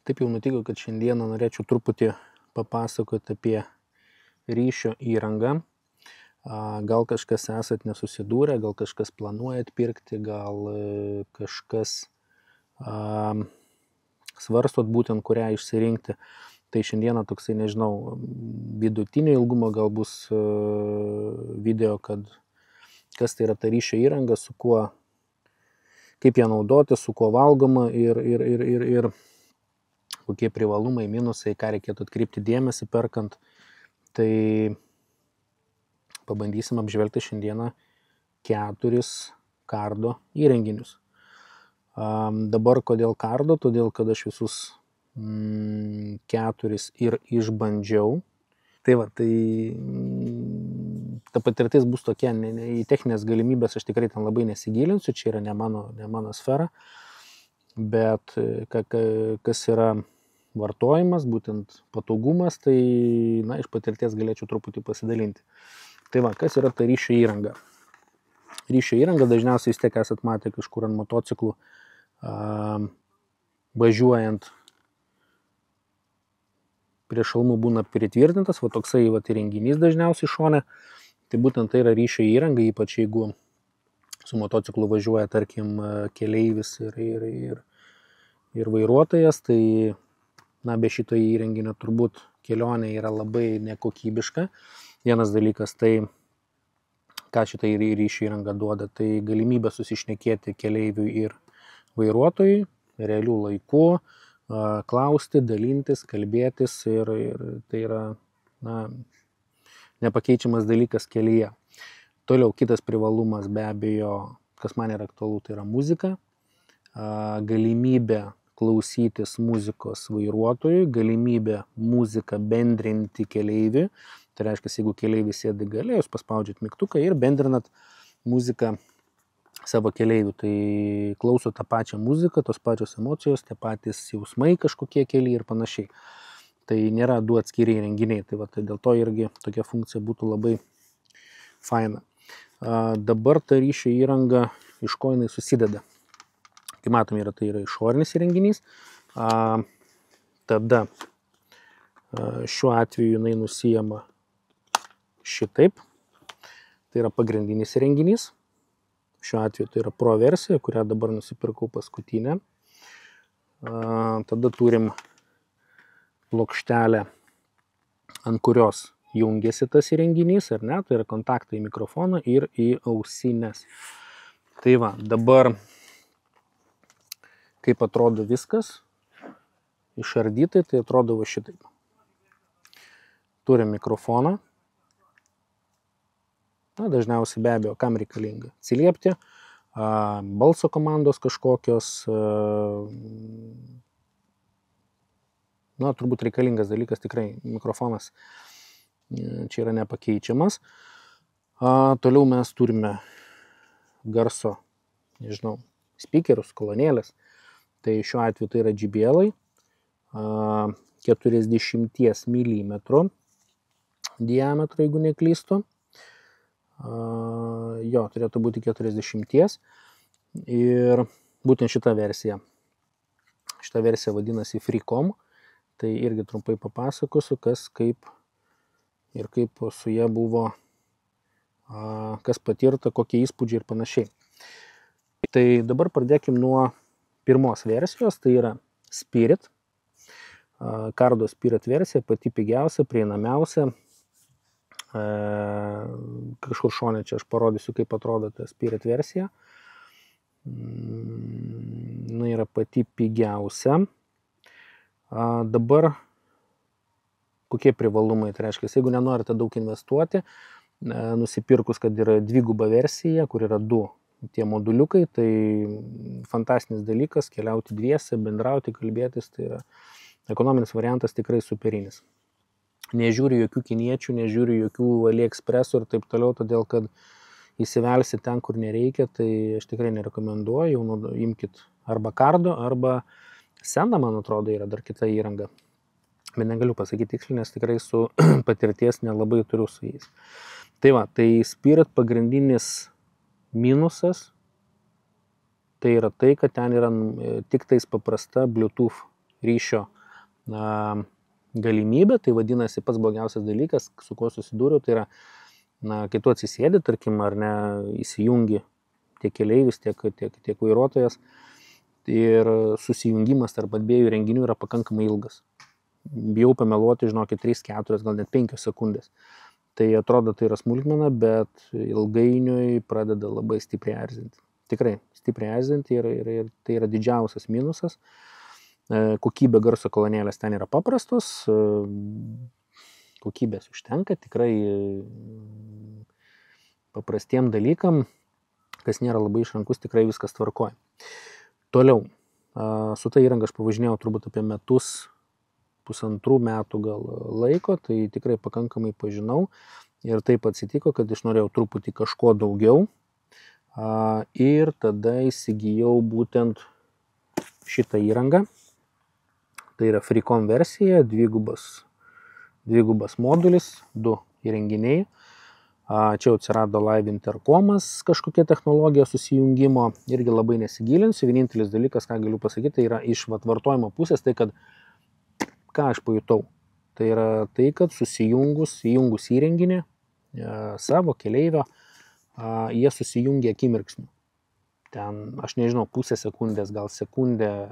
Taip jau nutiko, kad šiandieną norėčiau truputį papasakoti apie ryšio įrangą. Gal kažkas esat nesusidūrę, gal kažkas planuojat pirkti, gal kažkas svarstot būtent kurią išsirinkti. Tai šiandieną toksai, nežinau, vidutinio ilgumo gal bus video, kad kas tai yra ta ryšio įranga, su kuo, kaip ją naudoti, su kuo valgoma ir kokie privalumai, minusai, ką reikėtų atkreipti dėmesį perkant. Tai pabandysim apžvelgti šiandieną 4 kardo įrenginius. Dabar kodėl kardo? Todėl, kad aš visus 4 ir išbandžiau. Tai va, tai ta patirtis bus tokia, į techninės galimybės aš tikrai ten labai nesigilinsiu, čia yra ne mano sfera, bet kas yra vartojimas, būtent patogumas, tai iš patirties galėčiau truputį pasidalinti. Tai va, kas yra ta ryšio įranga? Ryšio įranga dažniausiai vis tiek esat matę kažkur ant motociklų važiuojant prie šalmų būna pritvirtintas, va toksai va įrenginys dažniausiai šone. Tai būtent tai yra ryšio įranga, ypač jeigu su motociklu važiuoja, tarkim, keleivis ir vairuotojas, tai be šito įrenginio turbūt kelionė yra labai nekokybiška. Vienas dalykas, tai ką šitą ryšio įranga duoda, tai galimybę susišnekėti keleiviui ir vairuotojui realių laikų, klausti, dalintis, kalbėtis ir tai yra nepakeičiamas dalykas kelyje. Toliau kitas privalumas be abejo, kas man yra aktualu, tai yra muzika, galimybė klausytis muzikos vairuotojui, galimybė muziką bendrinti keleiviui. Tai reiškia, jeigu keleivis sėdi gale, jūs paspaudžiat mygtuką ir bendrinat muziką savo keleivių. Tai klauso tą pačią muziką, tos pačios emocijos, tie patys jausmai kažkokie keliai ir panašiai. Tai nėra 2 atskiri įrenginiai. Tai dėl to irgi tokia funkcija būtų labai faina. Dabar ta ryšio įranga, iš ko jinai susideda. Kaip matom, tai yra išorinis įrenginys. Tada šiuo atveju jinai nusijama šitaip. Tai yra pagrindinis įrenginys. Šiuo atveju tai yra Pro versija, kurią dabar nusipirkau paskutinę. Tada turim plokštelę, ant kurios jungiasi tas įrenginys, ar ne? Tai yra kontaktai į mikrofoną ir į ausines. Tai va, dabar kaip atrodo viskas išardytai, tai atrodo va šitaip. Turim mikrofoną. Dažniausiai be abejo, kam reikalinga atsiliepti, balso komandos kažkokios, turbūt reikalingas dalykas, tikrai mikrofonas čia yra nepakeičiamas. Toliau mes turime garso, speakerius, kolonėlės. Tai šiuo atveju tai yra JBL-ai, 40 mm diametro, jeigu neklystu. Jo, turėtų būti 40. Ir būtent šita versija. Šita versija vadinasi Freecom. Tai irgi trumpai papasakosiu, kas kaip su ja buvo, kas patirta, kokie įspūdžiai ir panašiai. Tai dabar pradėkim nuo pirmos versijos, tai yra Spirit. Kardo Spirit versija, pati pigiausia, prieinamiausia. Kažkur šone čia aš parodysiu, kaip atrodo ta Spirit versija. Yra pati pigiausia. Dabar kokie privalumai? Tai reiškia, jeigu nenorite daug investuoti, nusipirkus, kad yra dviguba versija, kur yra 2 tie moduliukai, tai fantastinis dalykas, keliauti dviese, bendrauti, kalbėtis, tai yra ekonominis variantas tikrai superinis. Nežiūriu jokių kiniečių, nežiūriu jokių AliExpressų ir taip toliau, todėl kad įsivelsi ten, kur nereikia, tai aš tikrai nerekomenduoju, imkit arba kardo, arba Sena, man atrodo, yra dar kita įranga. Bet negaliu pasakyti tiksliai, nes tikrai su patirties nelabai turiu su jais. Tai va, tai Spirit pagrindinis minusas, tai yra tai, kad ten yra tik tais paprasta Bluetooth ryšio galimybė, tai vadinasi pats blogiausias dalykas, su kuo susidūriau, tai yra, kai tu atsisėdi, tarkim, ar ne, įsijungi tiek keleivis, tiek vairuotojas ir susijungimas tarp dviejų renginių yra pakankamai ilgas. Bijau pameluoti, žinokit, 3, 4, gal net 5 sekundės. Tai atrodo, tai yra smulkmena, bet ilgainiui pradeda labai stipriai erzinti. Tikrai, stipriai erzinti ir tai yra didžiausias minusas. Kokybė garso kolonėlės ten yra paprastos, kokybės užtenka, tikrai paprastiem dalykam, kas nėra labai išrankus, tikrai viskas tvarkoja. Toliau, su ta įranga aš pavažinėjau turbūt apie metus, 1,5 metų gal laiko, tai tikrai pakankamai pažinau ir taip atsitiko, kad aš norėjau truputį kažko daugiau ir tada įsigijau būtent šitą įrangą. Tai yra Freecom versija, dvigubas modulis, 2 įrenginiai. Čia atsirado Live Intercomas, kažkokia technologija susijungimo, irgi labai nesigilinsiu. Vienintelis dalykas, ką galiu pasakyti, tai yra iš vartojimo pusės, tai kad ką aš pajutau. Tai yra tai, kad įjungus įrenginį savo keleivio, jie susijungia akimirksniu. Ten, aš nežinau, pusę sekundės, gal sekundę,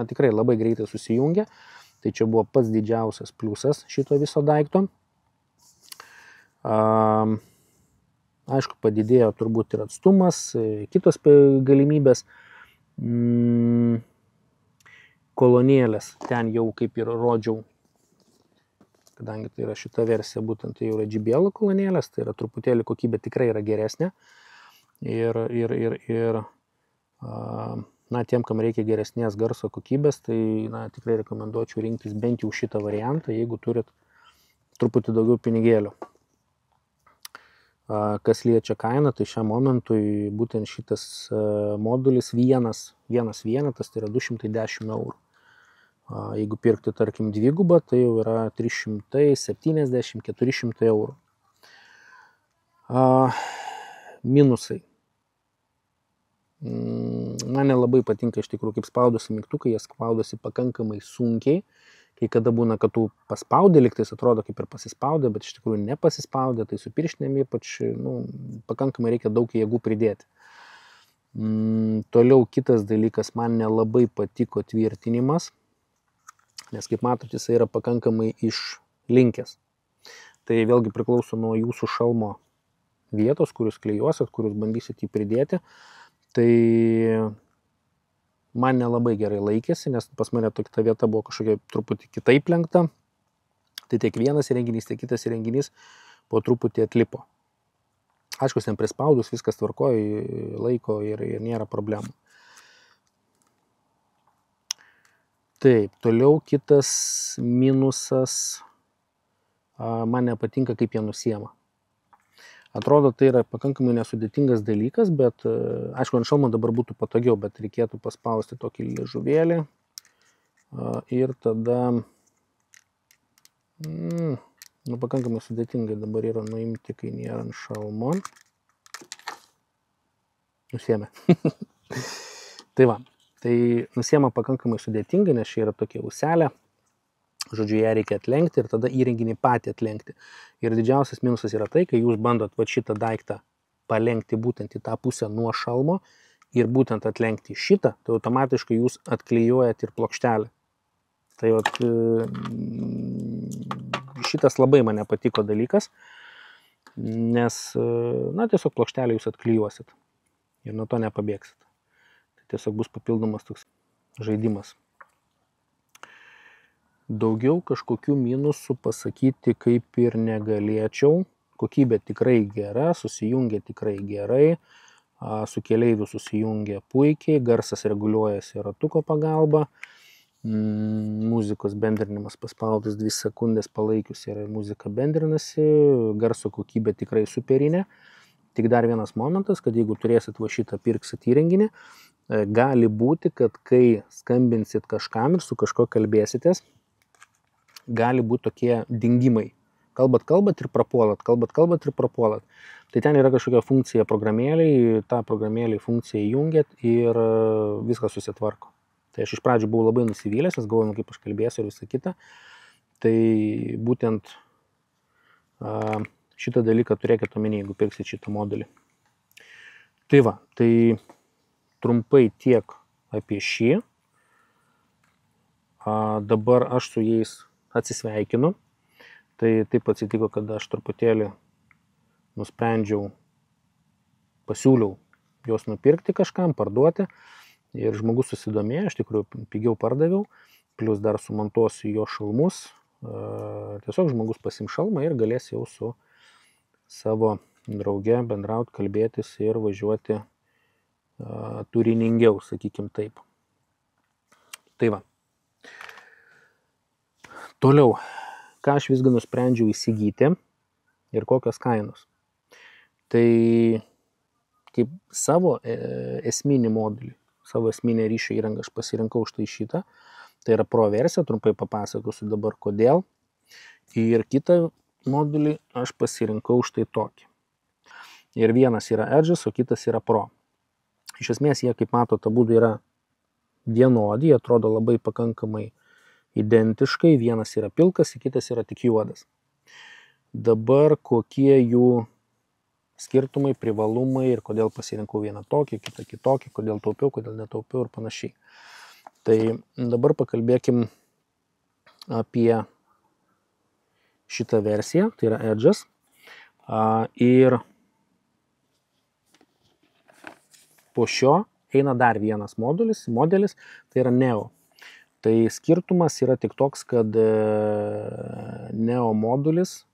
tikrai labai greitai susijungia. Tai čia buvo pats didžiausias pliusas šito viso daikto. Aišku, padidėjo turbūt ir atstumas, kitos galimybės. Kolonėlės ten jau kaip ir rodžiau, kadangi tai yra šita versija, būtent tai jau yra JBL kolonėlės, tai yra truputėlį kokybė tikrai yra geresnė. Ir tiem, kam reikia geresnės garso kokybės, tai tikrai rekomenduočiau rinktis bent jau šitą variantą, jeigu turit truputį daugiau pinigėlių. Kas liečia kainą, tai šiam momentui būtent šitas modulis vienas vienetas, tai yra 210 eurų. Jeigu pirkti, tarkim, dvigubą, tai jau yra 370–400 eurų. Minusai. Man nelabai patinka iš tikrųjų, kaip spaudosi mygtukai, jie spaudosi pakankamai sunkiai. Kai kada būna, kad tu paspaudė, liktais atrodo kaip ir pasispaudė, bet iš tikrųjų nepasispaudė, tai su pirštinėm ypač pakankamai reikia daug jėgų pridėti. Toliau kitas dalykas, man nelabai patiko tvirtinimas, nes kaip matot, jis yra pakankamai išlinkęs. Tai vėlgi priklauso nuo jūsų šalmo vietos, kur jūs klijuosit, kur jūs bandysit jį pridėti. Tai man nelabai gerai laikėsi, nes pas mane ta vieta buvo kažkokia truputį kitaip lenkta. Tai tiek vienas įrenginys, tiek kitas įrenginys po truputį atlipo. Aišku, ten prispaudus viskas tvarkoja, laiko ir nėra problemų. Taip, toliau kitas minusas, man nepatinka, kaip jie nusiema. Atrodo, tai yra pakankamai nesudėtingas dalykas, bet, aišku, ant šalmo dabar būtų patogiau, bet reikėtų paspausti tokį liežuvėlį ir tada, pakankamai sudėtingai dabar yra nuimti, kai nėra ant šalmo. Nusiėmė. Tai va, tai nusiėma pakankamai sudėtingai, nes čia yra tokia auselė. Žodžiu, ją reikia atlenkti ir tada įrenginį patį atlenkti. Ir didžiausias minusas yra tai, kai jūs bandot šitą daiktą palenkti būtent į tą pusę nuo šalmo ir būtent atlenkti šitą, tai automatiškai jūs atklijuojat ir plokštelę. Tai šitas labai man nepatiko dalykas, nes, tiesiog plokštelę jūs atklijuosit ir nuo to nepabėgsit. Tai tiesiog bus papildomas toks žaidimas. Daugiau kažkokių minusų pasakyti kaip ir negalėčiau. Kokybė tikrai gera, susijungia tikrai gerai, su keleiviu susijungia puikiai, garsas reguliuojasi ratuko pagalba, muzikos bendrinimas paspaudus 2 sekundės palaikius ir muzika bendrinasi, garso kokybė tikrai superinė. Tik dar vienas momentas, kad jeigu turėsit šitą pirksit įrenginį, gali būti, kad kai skambinsit kažkam ir su kažko kalbėsitės, gali būti tokie dingimai. Kalbat ir prapuolat, kalbat ir prapuolat. Tai ten yra kažkokia funkcija programėlėj, tą programėlėj funkciją įjungiat ir viskas susitvarko. Tai aš iš pradžių buvau labai nusivylęs, nes galvojau, kaip aš kalbėsiu ir visą kitą. Tai būtent šitą dalyką turėkite omeny, jeigu pirksit šitą modulį. Tai va, tai trumpai tiek apie šį. Dabar aš su jais atsisveikinu. Tai taip atsitiko, kad aš truputėlį nusprendžiau, pasiūliau juos nupirkti kažkam, parduoti. Ir žmogus susidomėjo, iš tikrųjų pigiau pardaviau, plus dar sumontuosiu jo šalmus. Tiesiog žmogus pasiims šalmą ir galės jau su savo drauge bendrauti, kalbėtis ir važiuoti turiningiau, sakykim taip. Tai va. Toliau, ką aš visgi nusprendžiau įsigyti ir kokios kainos. Tai kaip savo esminį modulį, savo esminę ryšio įrangą aš pasirinkau štai šitą. Tai yra Pro versija, trumpai papasakosiu dabar kodėl. Ir kitą modulį aš pasirinkau štai tokį. Ir vienas yra Edge'as, o kitas yra Pro. Iš esmės jie, kaip matote, abudu yra vienodi, jie atrodo labai pakankamai identiškai. Vienas yra pilkas, kitas yra tik juodas. Dabar kokie jų skirtumai, privalumai ir kodėl pasirinkau vieną tokį, kitą kitokį, kodėl taupiau, kodėl netaupiau ir panašiai. Tai dabar pakalbėkim apie šitą versiją, tai yra Edge'as. Ir po šio eina dar vienas modelis, tai yra Neo. Tai skirtumas yra tik toks, kad Neo modulis,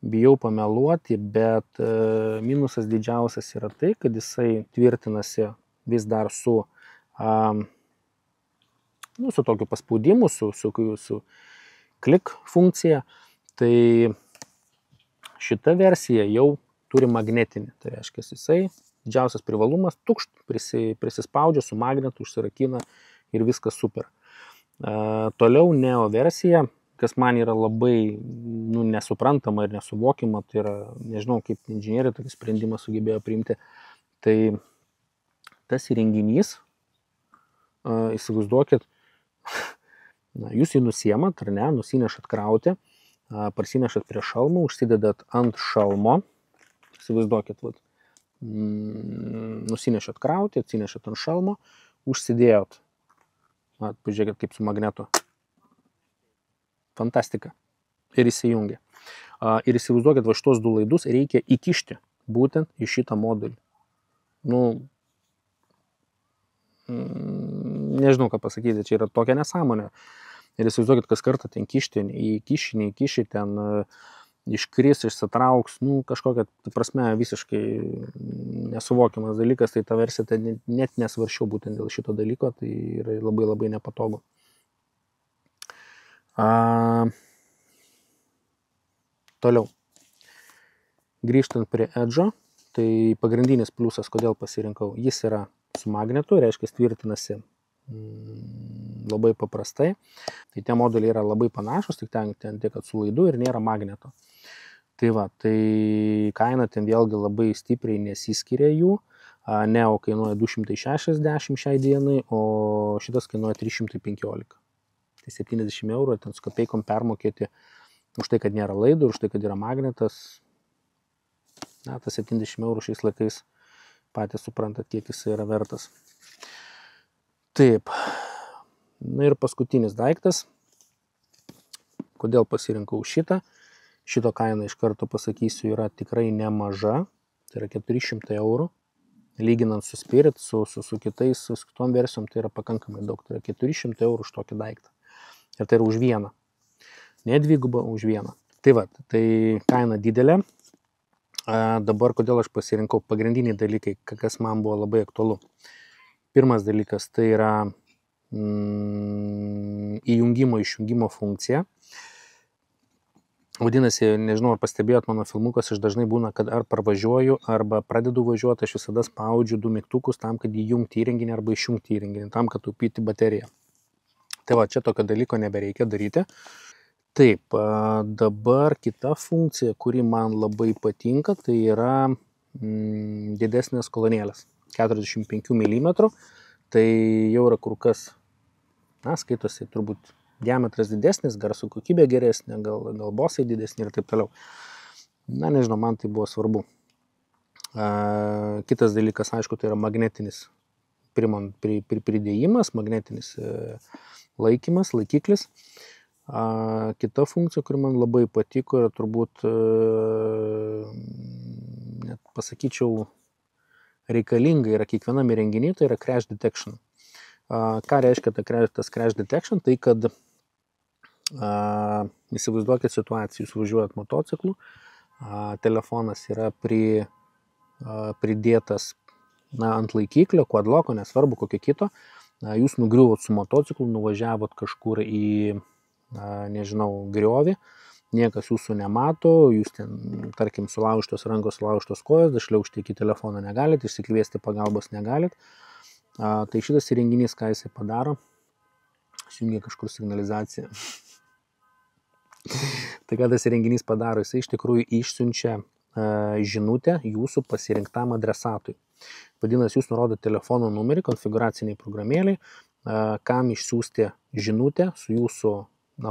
bijau pameluoti, bet minusas didžiausias yra tai, kad jisai tvirtinasi vis dar su tokiu paspaudimu, su klik funkcija. Tai šita versija jau turi magnetinį. Tai reiškia, jisai didžiausias privalumas, prisispaudžia su magnetu, užsirakina ir viskas super. Toliau Neo versija, kas man yra labai nesuprantama ir nesuvokiama, tai yra, nežinau, kaip inžinieriai tokį sprendimą sugebėjo priimti, tai tas įrenginys, įsivaizduokit, jūs jį nusiemat, ar ne, nusinešat krauti, parsinešat prie šalmo, užsidedat ant šalmo, įsivaizduokit, nusinešat krauti, atsinešat ant šalmo, užsidėjot, pažiūrėkit kaip su magnetu. Fantastika. Ir įsijungia. Ir įsivaizduokit, va šitos du laidus reikia įkišti būtent į šitą modulį. Nežinau, ką pasakyti, čia yra tokia nesąmonė. Ir įsivaizduokit, kas kartą ten kišti, neįkiši, ten iškris, išsitrauks, kažkokia, prasme, visiškai nesuvokiamas dalykas, tai ta versija tai net nesvaršiau būtent dėl šito dalyko, tai yra labai labai nepatogu. Toliau. Grįžtant prie Edge'o, tai pagrindinis pliusas, kodėl pasirinkau, jis yra su magnetu, reiškia, tvirtinasi labai paprastai. Tai tie moduliai yra labai panašus, tik ten tiek, kad su laidu ir nėra magneto. Tai va, tai kaina ten vėlgi labai stipriai nesiskiria jų. Neo kainuoja 260 šiai dienai, o šitas kainuoja 315. Tai 70 eurų, ten su kapeikom permokėti už tai, kad nėra laidų, už tai, kad yra magnetas. Tas 70 eurų šiais laikais patys suprantat, kiek jis yra vertas. Taip. Ir paskutinis daiktas. Kodėl pasirinkau šitą? Šito kaina iš karto pasakysiu yra tikrai nemaža. Tai yra 400 eurų. Lyginant su Spirit, su kitom versijom, tai yra pakankamai daug. Tai yra 400 eurų už tokį daiktą. Ir tai yra už vieną. Ne dvigubą, už vieną. Tai va, tai kaina didelė. Dabar kodėl aš pasirinkau pagrindiniai dalykai, kas man buvo labai aktualu. Pirmas dalykas tai yra įjungimo, išjungimo funkcija. Vadinasi, nežinau, ar pastebėjot mano filmukas, aš dažnai būna, kad ar parvažiuoju, arba pradedu važiuoti, aš visada spaudžiu du mygtukus tam, kad įjungti įrenginį arba išjungti įrenginį, tam, kad taupyti bateriją. Tai va, čia tokio dalyko nebereikia daryti. Taip, dabar kita funkcija, kuri man labai patinka, tai yra didesnės kolonėlės. 45 mm, tai jau yra kur kas, skaitosi turbūt diametras didesnis, garso kokybė geresnė, gal bosai didesni ir taip toliau. Nežinau, man tai buvo svarbu. Kitas dalykas, aišku, tai yra magnetinis pridėjimas, magnetinis laikymas, laikiklis. Kita funkcija, kuri man labai patiko, yra turbūt, net pasakyčiau, reikalinga yra kiekvienam įrenginy, tai yra crash detection. Ką reiškia tas crash detection? Tai kad įsivaizduokit situaciją, jūs važiuojat motociklu, telefonas yra pridėtas ant laikiklio, quadloko, nesvarbu kokio kito, jūs nugriuvot su motociklu, nuvažiavot kažkur į, nežinau, griovį, niekas jūsų nemato, jūs ten, tarkim, sulaužtos rankos, sulaužtos kojos, dašliaužti iki telefono negalit, išsikviesti pagalbos negalit. Tai šitas įrenginys, ką jisai padaro, įsijungia kažkur signalizaciją. Tai ką tas įrenginys padaro, jisai iš tikrųjų išsiunčia žinutę jūsų pasirinktam adresatui. Vadinasi, jūs nurodote telefono numerį konfiguraciniai programėliai, kam išsiųsti žinutę su jūsų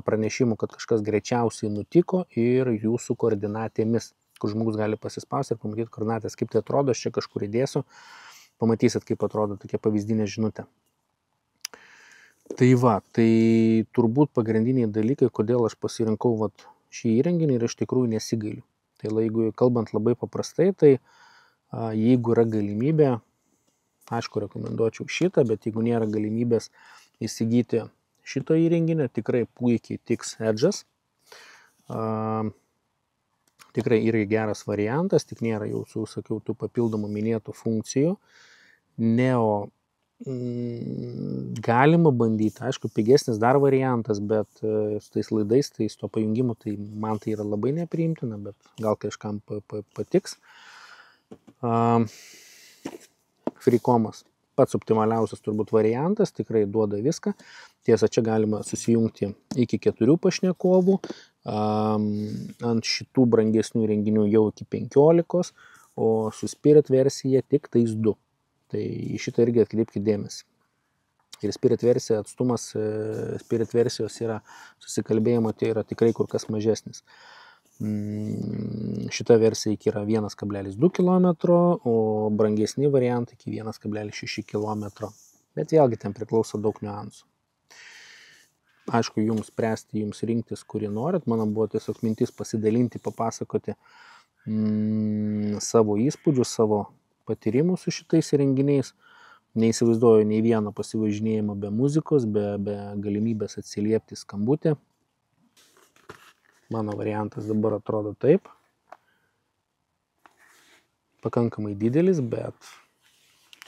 pranešimu, kad kažkas greičiausiai nutiko ir jūsų koordinatėmis, kur žmogus gali pasispausti ir pamatyti koordinatės, kaip tai atrodo, aš čia kažkur įdėsiu, pamatysit, kaip atrodo tokia pavyzdinė žinutė. Tai va, tai turbūt pagrindiniai dalykai, kodėl aš pasirinkau šį įrenginį ir iš tikrųjų nesigailiu. Tai jeigu kalbant labai paprastai, tai jeigu yra galimybė, aišku, rekomenduočiau šitą, bet jeigu nėra galimybės įsigyti šito įrenginio, tikrai puikiai tiks Edge'as. Tikrai irgi geras variantas, tik nėra jau, sakiau, tų papildomų minėtų funkcijų. Neo galima bandyti, aišku, pigesnis dar variantas, bet su tais laidais, tai su to pajungimu, tai man tai yra labai nepriimtina, bet gal kažkam patiks. Freecomas pats optimaliausias turbūt variantas, tikrai duoda viską. Tiesa, čia galima susijungti iki 4 pašnekovų, ant šitų brangesnių renginių jau iki 15, o su Spirit versija tik tais 2. Tai į šitą irgi atkreipkite dėmesį. Ir Spirit versija atstumas, Spirit versijos yra susikalbėjimo, tai yra tikrai kur kas mažesnis. Šita versija iki yra 1,2 km, o brangesni variantai iki 1,6 km. Bet vėlgi ten priklauso daug niuansų. Aišku, jums spręsti, jums rinktis, kurį norit. Man buvo tiesiog mintis pasidalinti, papasakoti savo įspūdžius, savo patyrimų su šitais įrenginiais. Neįsivaizduoju nei vieno pasivažinėjimo be muzikos, be galimybės atsiliepti skambutį. Mano variantas dabar atrodo taip. Pakankamai didelis, bet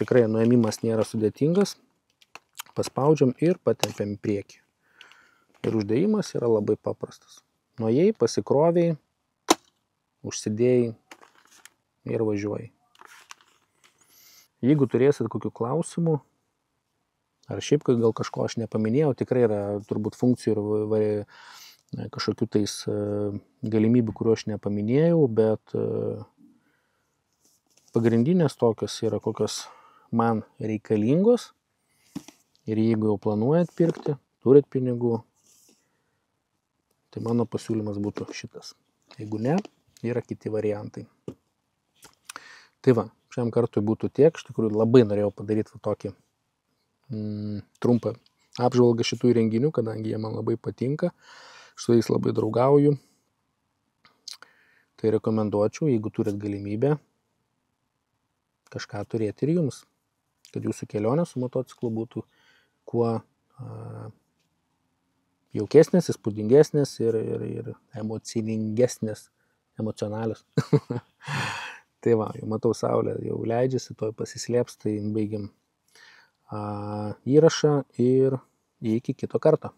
tikrai nuėmimas nėra sudėtingas. Paspaudžiam ir patempiam į priekį. Ir uždėjimas yra labai paprastas. Nuėjai, pasikroviai, užsidėjai ir važiuoji. Jeigu turėsit kokių klausimų, ar šiaip gal kažko aš nepaminėjau, tikrai yra turbūt funkcijų ir kažkokių tais galimybių, kuriuo aš nepaminėjau, bet pagrindinės tokios yra kokios man reikalingos. Ir jeigu jau planuojat pirkti, turit pinigų, tai mano pasiūlymas būtų šitas. Jeigu ne, yra kiti variantai. Tai va, šiam kartui būtų tiek. Iš tikrųjų labai norėjau padaryti tokį trumpą apžvalgą šitų įrenginių, kadangi jie man labai patinka. Su jais labai draugauju. Tai rekomenduočiau, jeigu turit galimybę, kažką turėti ir jums, kad jūsų kelionė su motociklu būtų kuo jaukesnės, įspūdingesnės ir emocionalios. Tai va, jau matau, saulė jau leidžiasi, toj pasislėps, tai baigiam įrašą ir iki kito karto.